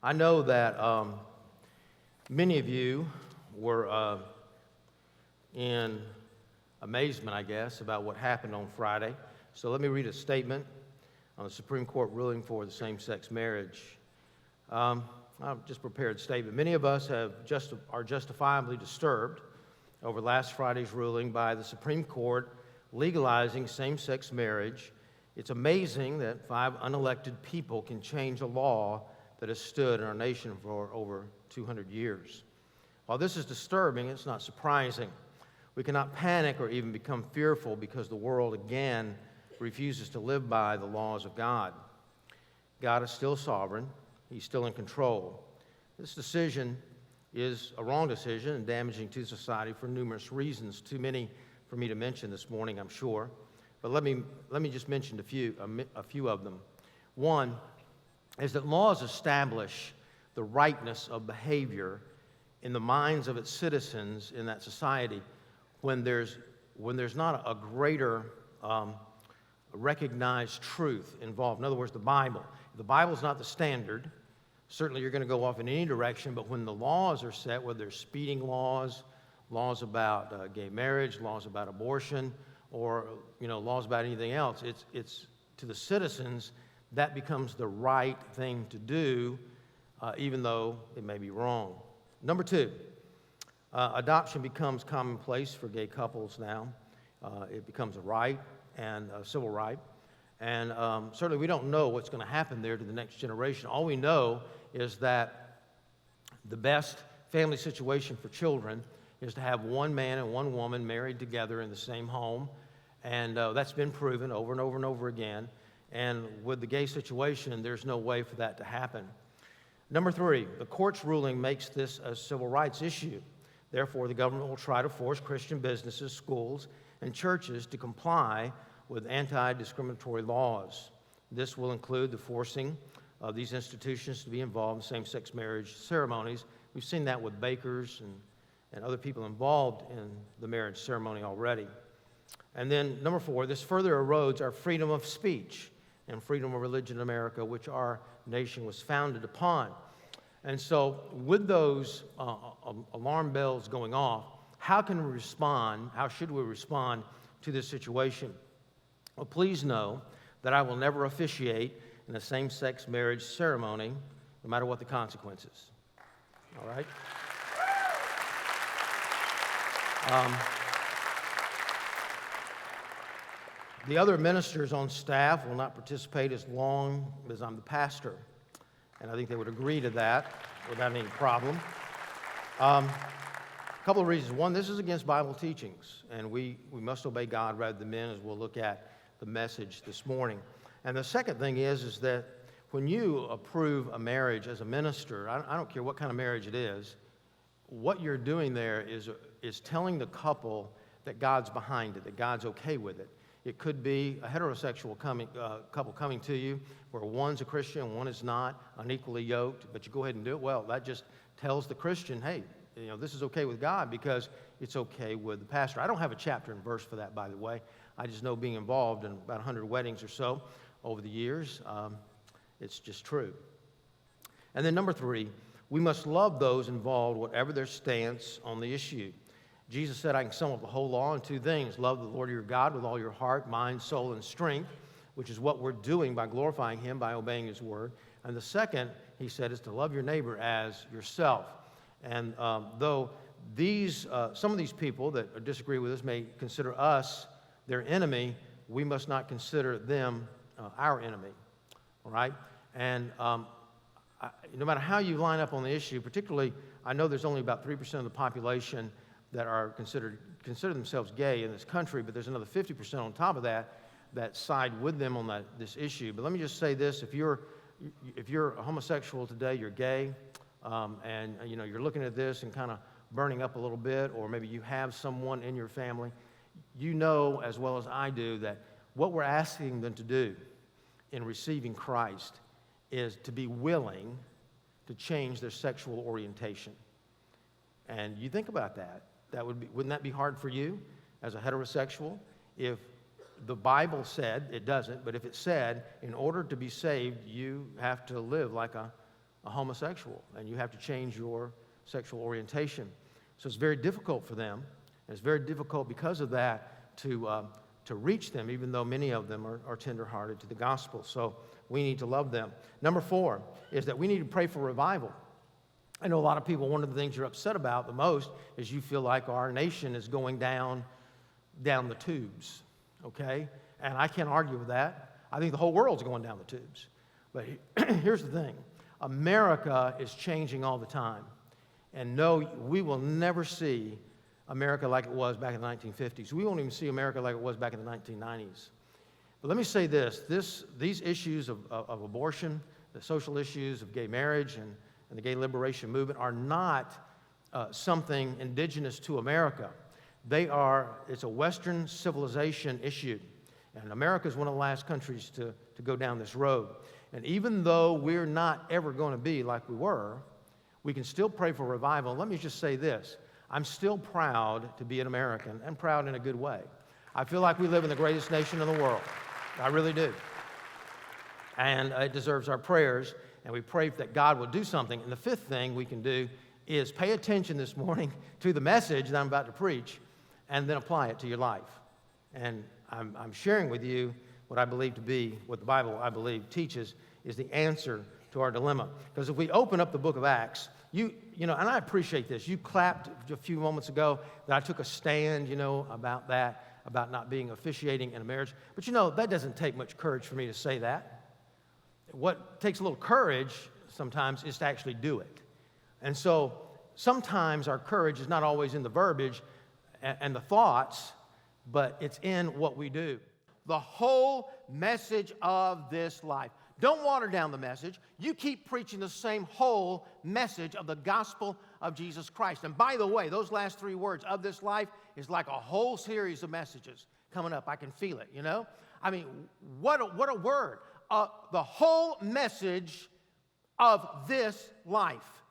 I know that many of you were in amazement, I guess, about what happened on Friday. So let me read a statement on the Supreme Court ruling for the same-sex marriage. I've just prepared a statement. Many of us are justifiably disturbed over last Friday's ruling by the Supreme Court legalizing same-sex marriage. It's amazing that 5 unelected people can change a law that has stood in our nation for over 200 years. While this is disturbing, it's not surprising. We cannot panic or even become fearful because the world again refuses to live by the laws of God. God is still sovereign. He's still in control. This decision is a wrong decision and damaging to society for numerous reasons, too many for me to mention this morning, I'm sure. But let me just mention a few of them. One is that laws establish the rightness of behavior in the minds of its citizens in that society when there's not a greater recognized truth involved. In other words, the Bible. If the Bible's not the standard, certainly you're going to go off in any direction, but when the laws are set, whether they're speeding laws, laws about gay marriage, laws about abortion, or laws about anything else, it's to the citizens that becomes the right thing to do, even though it may be wrong. Number 2, adoption becomes commonplace for gay couples now. It becomes a right and a civil right. And certainly we don't know what's going to happen there to the next generation. All we know is that the best family situation for children is to have one man and one woman married together in the same home. And that's been proven over and over and over again. And with the gay situation, there's no way for that to happen. Number 3, the court's ruling makes this a civil rights issue. Therefore, the government will try to force Christian businesses, schools, and churches to comply with anti-discriminatory laws. This will include the forcing of these institutions to be involved in same-sex marriage ceremonies. We've seen that with bakers and other people involved in the marriage ceremony already. And then number 4, this further erodes our freedom of speech and freedom of religion in America, which our nation was founded upon. And so with those alarm bells going off, how can we respond? How should we respond to this situation? Well, please know that I will never officiate in a same-sex marriage ceremony, no matter what the consequences. All right? The other ministers on staff will not participate as long as I'm the pastor, and I think they would agree to that without any problem. A couple of reasons. One, this is against Bible teachings, and we must obey God rather than men, as we'll look at the message this morning. And the second thing is that when you approve a marriage as a minister, I don't care what kind of marriage it is, what you're doing there is telling the couple that God's behind it, that God's okay with it. It could be a heterosexual couple coming to you where one's a Christian and one is not, unequally yoked, but you go ahead and do it. Well, that just tells the Christian, hey, this is okay with God because it's okay with the pastor. I don't have a chapter and verse for that, by the way. I just know, being involved in about 100 weddings or so over the years, it's just true. And then number 3, we must love those involved, whatever their stance on the issue. Jesus said, I can sum up the whole law in 2 things. Love the Lord your God with all your heart, mind, soul, and strength, which is what we're doing by glorifying Him, by obeying His word. And the second, He said, is to love your neighbor as yourself. And though some of these people that disagree with us may consider us their enemy, we must not consider them our enemy. All right? And no matter how you line up on the issue, particularly, I know there's only about 3% of the population that are consider themselves gay in this country, but there's another 50% on top of that side with them on this issue. But let me just say this: if you're a homosexual today, you're gay, and you're looking at this and kind of burning up a little bit, or maybe you have someone in your family, you know as well as I do that what we're asking them to do in receiving Christ is to be willing to change their sexual orientation. And you think about that. Wouldn't that be hard for you as a heterosexual? If the Bible said, it doesn't, but if it said, in order to be saved, you have to live like a a homosexual, and you have to change your sexual orientation. So it's very difficult for them, and it's very difficult because of that to reach them, even though many of them are tenderhearted to the gospel. So we need to love them. Number 4 is that we need to pray for revival. I know a lot of people, one of the things you're upset about the most is you feel like our nation is going down the tubes, okay? And I can't argue with that. I think the whole world's going down the tubes. But here's the thing. America is changing all the time. And no, we will never see America like it was back in the 1950s. We won't even see America like it was back in the 1990s. But let me say this. These issues of abortion, the social issues of gay marriage and the gay liberation movement are not something indigenous to America. It's a Western civilization issue. And America is one of the last countries to go down this road. And even though we're not ever going to be like we were, we can still pray for revival. Let me just say this. I'm still proud to be an American, and proud in a good way. I feel like we live in the greatest nation in the world. I really do. And it deserves our prayers, and we pray that God will do something. And the 5th thing we can do is pay attention this morning to the message that I'm about to preach, and then apply it to your life. And I'm sharing with you what I believe to be, what the Bible, I believe, teaches is the answer to our dilemma. Because if we open up the book of Acts, you know, and I appreciate this. You clapped a few moments ago that I took a stand, about that, about not being officiating in a marriage. But that doesn't take much courage for me to say that. What takes a little courage sometimes is to actually do it. And so sometimes our courage is not always in the verbiage and the thoughts, but it's in what we do. The whole message of this life. Don't water down the message. You keep preaching the same whole message of the gospel of Jesus Christ. And by the way, those last 3 words, of this life, is like a whole series of messages coming up. I can feel it, I mean, what a word. The whole message of this life.